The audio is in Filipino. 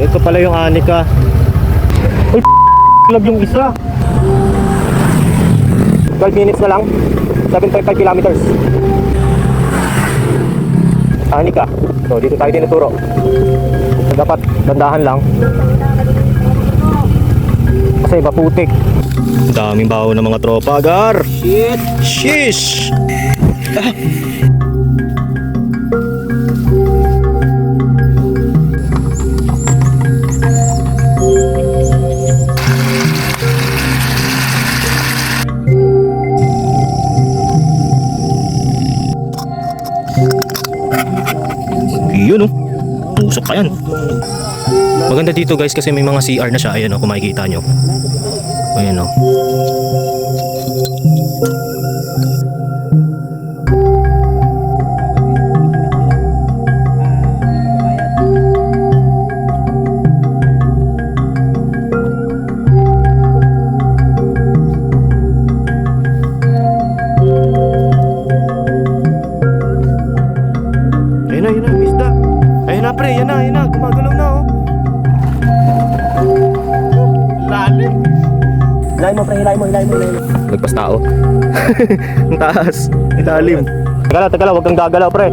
Ito pala yung Anika. Uy, lag yung isa. 12 minutes na lang. 7.5 kilometers. Anika. So, dito tayo tinuturo. So, dapat dandahan lang. Kasi maputik. Daming baho ng mga tropa, Gar. Shit. Shish. Ah. Yun oh, usok pa yan. Maganda dito guys kasi may mga CR na siya. Ayan oh, kung makikita nyo. Ayan oh. Ayun na, isda. Ayun na pre, yan na, gumagalaw na oh. Lalim. Hilay mo pre, hilay mo. Nagpas tao. Ang taas, ilalim. Teka lang, huwag kang gagalaw pre.